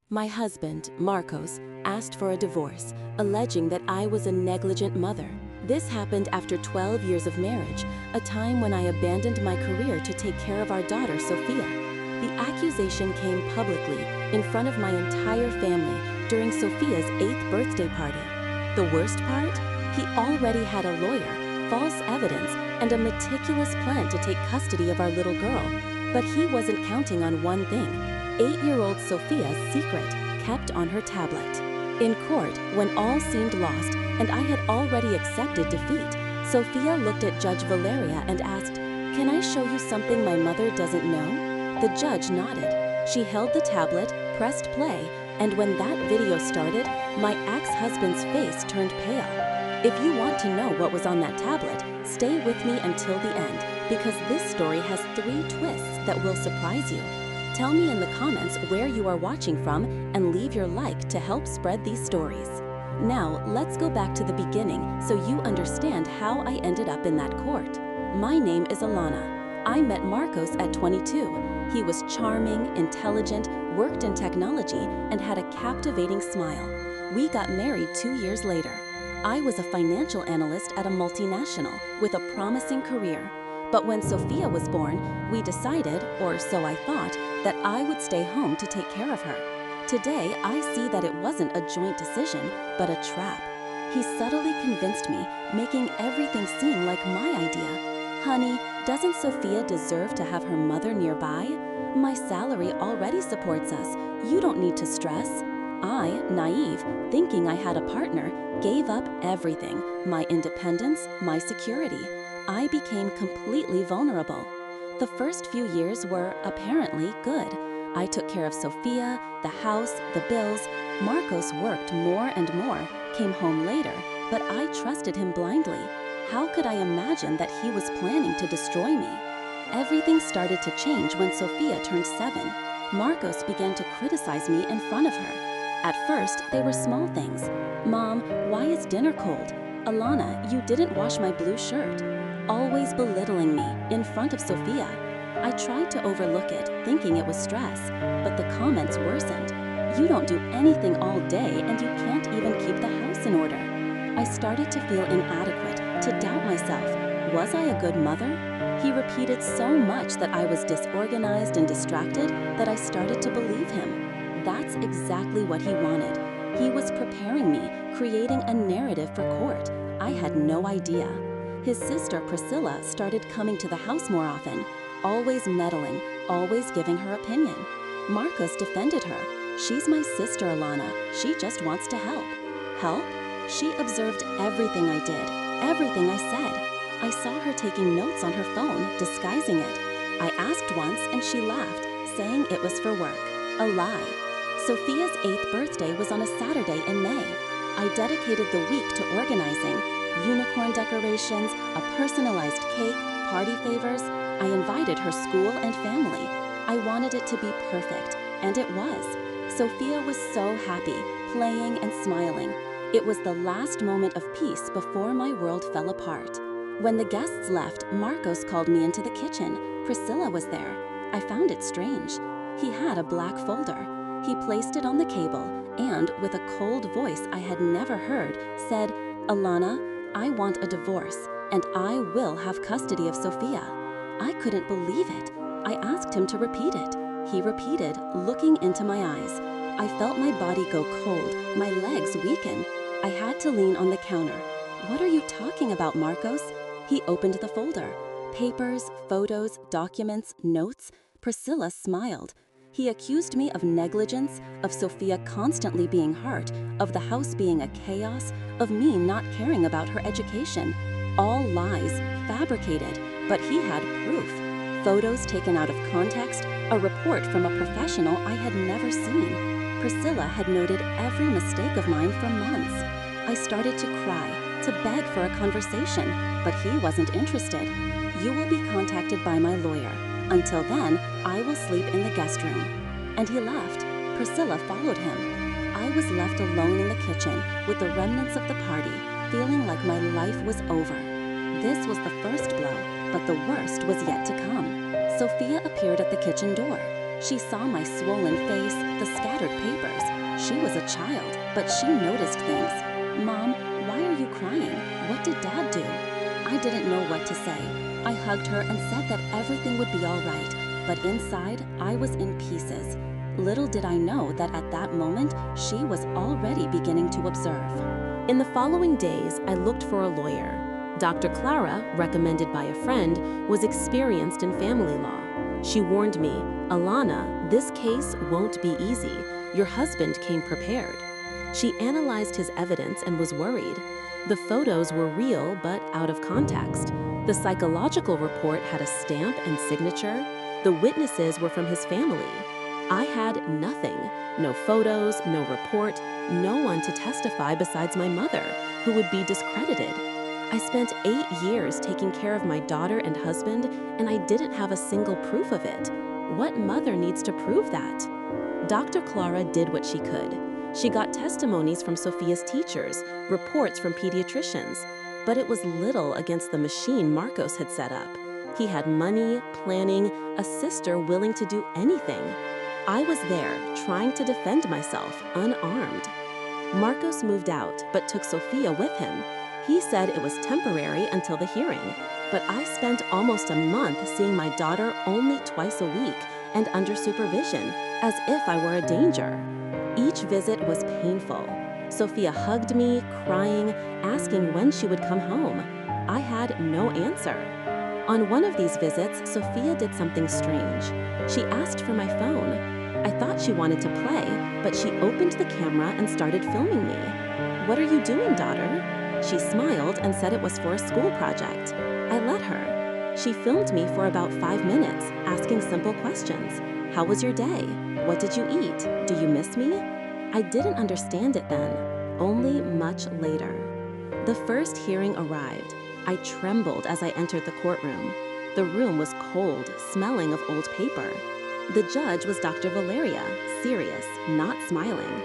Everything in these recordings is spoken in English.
My husband, Marcos, asked for a divorce, alleging that I was a negligent mother. This happened after 12 years of marriage, a time when I abandoned my career to take care of our daughter, Sofia. The accusation came publicly, in front of my entire family, during Sofia's 8th birthday party. The worst part? He already had a lawyer, false evidence, and a meticulous plan to take custody of our little girl. But he wasn't counting on one thing: 8-year-old Sofia's secret kept on her tablet. In court, when all seemed lost and I had already accepted defeat, Sofia looked at Judge Valeria and asked, "Can I show you something my mother doesn't know?" The judge nodded. She held the tablet, pressed play, and when that video started, my ex-husband's face turned pale. If you want to know what was on that tablet, stay with me until the end, because this story has 3 twists that will surprise you. Tell me in the comments where you are watching from and leave your like to help spread these stories. Now, let's go back to the beginning so you understand how I ended up in that court. My name is Alana. I met Marcos at 22. He was charming, intelligent, worked in technology, and had a captivating smile. We got married 2 years later. I was a financial analyst at a multinational with a promising career. But when Sofia was born, we decided, or so I thought, that I would stay home to take care of her. Today, I see that it wasn't a joint decision, but a trap. He subtly convinced me, making everything seem like my idea. "Honey, doesn't Sofia deserve to have her mother nearby? My salary already supports us. You don't need to stress." I, naive, thinking I had a partner, gave up everything: my independence, my security. I became completely vulnerable. The first few years were apparently good. I took care of Sofia, the house, the bills. Marcos worked more and more, came home later, but I trusted him blindly. How could I imagine that he was planning to destroy me? Everything started to change when Sofia turned 7. Marcos began to criticize me in front of her. At first, they were small things. "Mom, why is dinner cold? Alana, you didn't wash my blue shirt." Always belittling me in front of Sofia. I tried to overlook it, thinking it was stress, but the comments worsened. "You don't do anything all day and you can't even keep the house in order." I started to feel inadequate, to doubt myself. Was I a good mother? He repeated so much that I was disorganized and distracted that I started to believe him. That's exactly what he wanted. He was preparing me, creating a narrative for court. I had no idea. His sister Priscilla started coming to the house more often, always meddling, always giving her opinion. Marcos defended her. "She's my sister, Alana. She just wants to help." Help? She observed everything I did, everything I said. I saw her taking notes on her phone, disguising it. I asked once and she laughed, saying it was for work. A lie. Sofia's 8th birthday was on a Saturday in May. I dedicated the week to organizing. Unicorn decorations, a personalized cake, party favors. I invited her school and family. I wanted it to be perfect, and it was. Sofia was so happy, playing and smiling. It was the last moment of peace before my world fell apart. When the guests left, Marcos called me into the kitchen. Priscilla was there. I found it strange. He had a black folder. He placed it on the cable and, with a cold voice I had never heard, said, "Alana, I want a divorce, and I will have custody of Sofia." I couldn't believe it. I asked him to repeat it. He repeated, looking into my eyes. I felt my body go cold, my legs weaken. I had to lean on the counter. "What are you talking about, Marcos?" He opened the folder. Papers, photos, documents, notes. Priscilla smiled. He accused me of negligence, of Sofia constantly being hurt, of the house being a chaos, of me not caring about her education. All lies, fabricated, but he had proof. Photos taken out of context, a report from a professional I had never seen. Priscilla had noted every mistake of mine for months. I started to cry, to beg for a conversation, but he wasn't interested. "You will be contacted by my lawyer. Until then, I will sleep in the guest room." And he left. Priscilla followed him. I was left alone in the kitchen with the remnants of the party, feeling like my life was over. This was the first blow, but the worst was yet to come. Sofia appeared at the kitchen door. She saw my swollen face, the scattered papers. She was a child, but she noticed things. "Mom, why are you crying? What did Dad do?" I didn't know what to say. I hugged her and said that everything would be all right, but inside, I was in pieces. Little did I know that at that moment, she was already beginning to observe. In the following days, I looked for a lawyer. Dr. Clara, recommended by a friend, was experienced in family law. She warned me, "Alana, this case won't be easy. Your husband came prepared." She analyzed his evidence and was worried. The photos were real but out of context. The psychological report had a stamp and signature. The witnesses were from his family. I had nothing. No photos, no report, no one to testify besides my mother, who would be discredited. I spent 8 years taking care of my daughter and husband, and I didn't have a single proof of it. What mother needs to prove that? Dr. Clara did what she could. She got testimonies from Sofia's teachers, reports from pediatricians, but it was little against the machine Marcos had set up. He had money, planning, a sister willing to do anything. I was there, trying to defend myself, unarmed. Marcos moved out, but took Sofia with him. He said it was temporary until the hearing, but I spent almost a month seeing my daughter only twice a week and under supervision, as if I were a danger. Each visit was painful. Sofia hugged me, crying, asking when she would come home. I had no answer. On one of these visits, Sofia did something strange. She asked for my phone. I thought she wanted to play, but she opened the camera and started filming me. "What are you doing, daughter?" She smiled and said it was for a school project. I let her. She filmed me for about 5 minutes, asking simple questions. "How was your day? What did you eat? Do you miss me?" I didn't understand it then, only much later. The first hearing arrived. I trembled as I entered the courtroom. The room was cold, smelling of old paper. The judge was Dr. Valeria, serious, not smiling.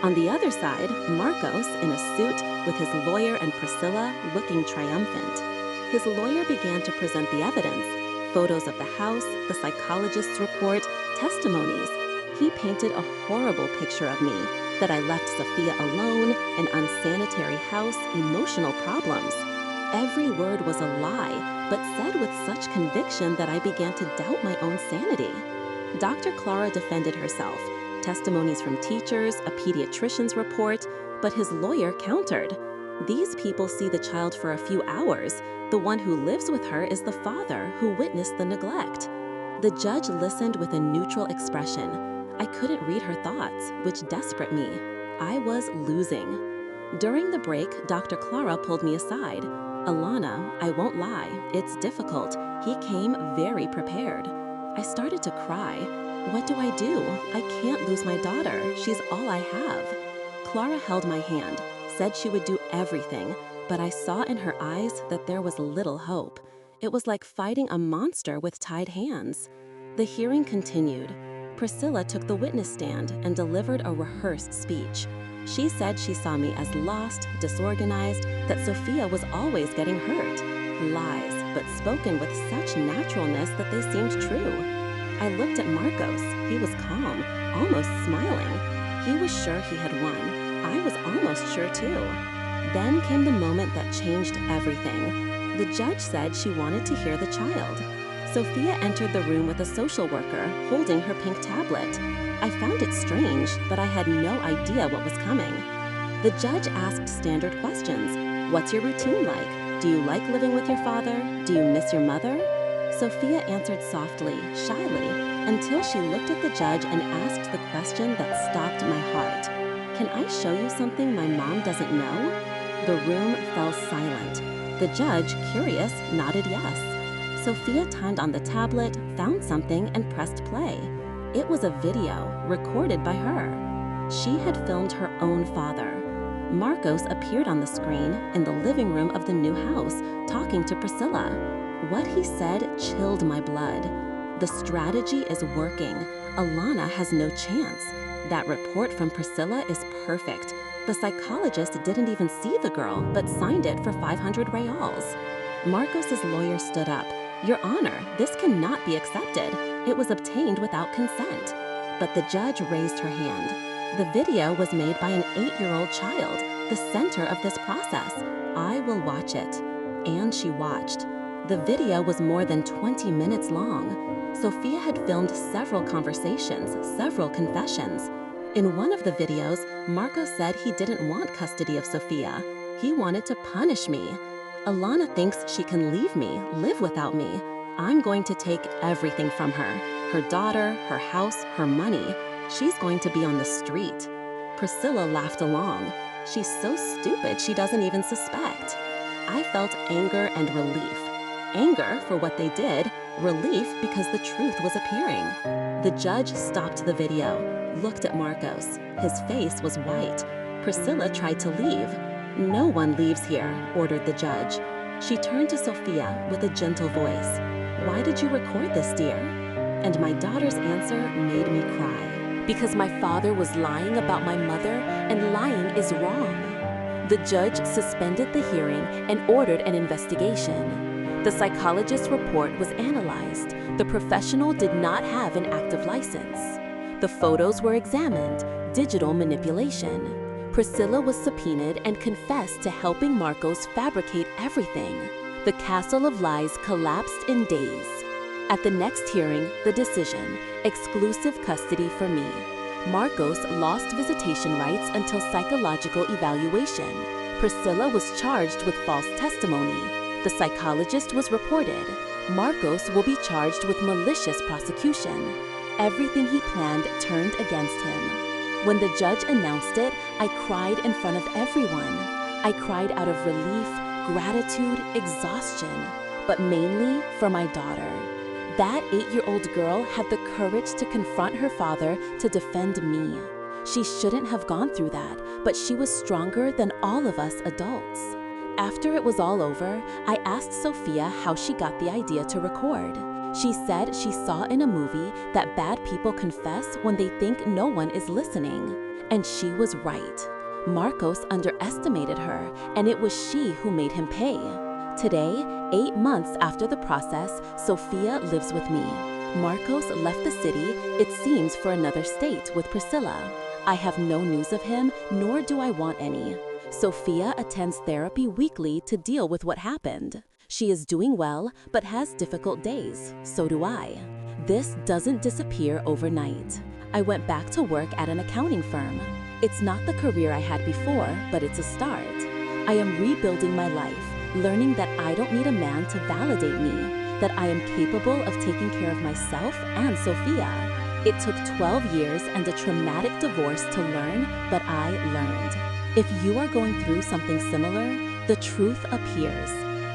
On the other side, Marcos, in a suit, with his lawyer and Priscilla looking triumphant. His lawyer began to present the evidence, photos of the house, the psychologist's report, testimonies. He painted a horrible picture of me, that I left Sofia alone, an unsanitary house, emotional problems. Every word was a lie, but said with such conviction that I began to doubt my own sanity. Dr. Clara defended herself, testimonies from teachers, a pediatrician's report, but his lawyer countered. These people see the child for a few hours. The one who lives with her is the father who witnessed the neglect. The judge listened with a neutral expression. I couldn't read her thoughts, which desperate me. I was losing. During the break, Dr. Clara pulled me aside. "Alana, I won't lie, it's difficult. He came very prepared." I started to cry. What do? I can't lose my daughter. She's all I have. Clara held my hand, said she would do everything, but I saw in her eyes that there was little hope. It was like fighting a monster with tied hands. The hearing continued. Priscilla took the witness stand and delivered a rehearsed speech. She said she saw me as lost, disorganized, that Sofia was always getting hurt. Lies, but spoken with such naturalness that they seemed true. I looked at Marcos. He was calm, almost smiling. He was sure he had won. I was almost sure too. Then came the moment that changed everything. The judge said she wanted to hear the child. Sofia entered the room with a social worker, holding her pink tablet. I found it strange, but I had no idea what was coming. The judge asked standard questions. "What's your routine like? Do you like living with your father? Do you miss your mother?" Sofia answered softly, shyly, until she looked at the judge and asked the question that stopped my heart. "Can I show you something my mom doesn't know?" The room fell silent. The judge, curious, nodded yes. Sofia turned on the tablet, found something, and pressed play. It was a video, recorded by her. She had filmed her own father. Marcos appeared on the screen in the living room of the new house, talking to Priscilla. What he said chilled my blood. The strategy is working. Alana has no chance. That report from Priscilla is perfect. The psychologist didn't even see the girl, but signed it for 500 reals. Marcos's lawyer stood up. "Your Honor, this cannot be accepted. It was obtained without consent. But the judge raised her hand. The video was made by an 8-year-old child, the center of this process. I will watch it. And she watched. The video was more than 20 minutes long. Sofia had filmed several conversations, several confessions. In one of the videos, Marco said he didn't want custody of Sofia. He wanted to punish me. Alana thinks she can leave me, live without me. I'm going to take everything from her daughter, her house, her money. She's going to be on the street. Priscilla laughed along. She's so stupid she doesn't even suspect. I felt anger and relief. Anger for what they did, relief because the truth was appearing. The judge stopped the video, looked at Marcos. His face was white. Priscilla tried to leave. No one leaves here, ordered the judge. She turned to Sofia with a gentle voice. Why did you record this, dear? And my daughter's answer made me cry. Because my father was lying about my mother, and lying is wrong. The judge suspended the hearing and ordered an investigation. The psychologist's report was analyzed. The professional did not have an active license. The photos were examined, digital manipulation. Priscilla was subpoenaed and confessed to helping Marcos fabricate everything. The castle of lies collapsed in days. At the next hearing, the decision, exclusive custody for me. Marcos lost visitation rights until psychological evaluation. Priscilla was charged with false testimony. The psychologist was reported. Marcos will be charged with malicious prosecution. Everything he planned turned against him. When the judge announced it, I cried in front of everyone. I cried out of relief, gratitude, exhaustion, but mainly for my daughter. That 8-year-old girl had the courage to confront her father to defend me. She shouldn't have gone through that, but she was stronger than all of us adults. After it was all over, I asked Sofia how she got the idea to record. She said she saw in a movie that bad people confess when they think no one is listening. And she was right. Marcos underestimated her, and it was she who made him pay. Today, 8 months after the process, Sofia lives with me. Marcos left the city, it seems for another state, with Priscilla. I have no news of him, nor do I want any. Sofia attends therapy weekly to deal with what happened. She is doing well, but has difficult days. So do I. This doesn't disappear overnight. I went back to work at an accounting firm. It's not the career I had before, but it's a start. I am rebuilding my life, learning that I don't need a man to validate me, that I am capable of taking care of myself and Sofia. It took 12 years and a traumatic divorce to learn, but I learned. If you are going through something similar, the truth appears.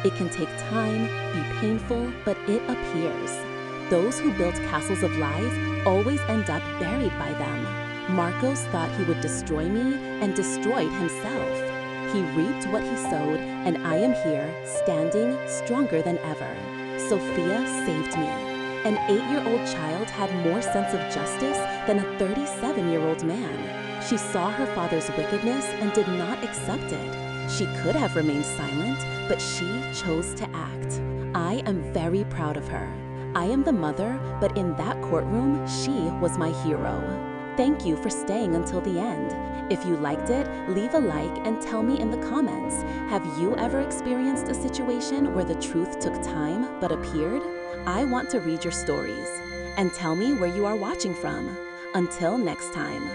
It can take time, be painful, but it appears. Those who build castles of lies always end up buried by them. Marcos thought he would destroy me and destroyed himself. He reaped what he sowed, and I am here, standing stronger than ever. Sofia saved me. An 8-year-old child had more sense of justice than a 37-year-old man. She saw her father's wickedness and did not accept it. She could have remained silent, but she chose to act. I am very proud of her. I am the mother, but in that courtroom, she was my hero. Thank you for staying until the end. If you liked it, leave a like and tell me in the comments, have you ever experienced a situation where the truth took time but appeared? I want to read your stories. And tell me where you are watching from. Until next time.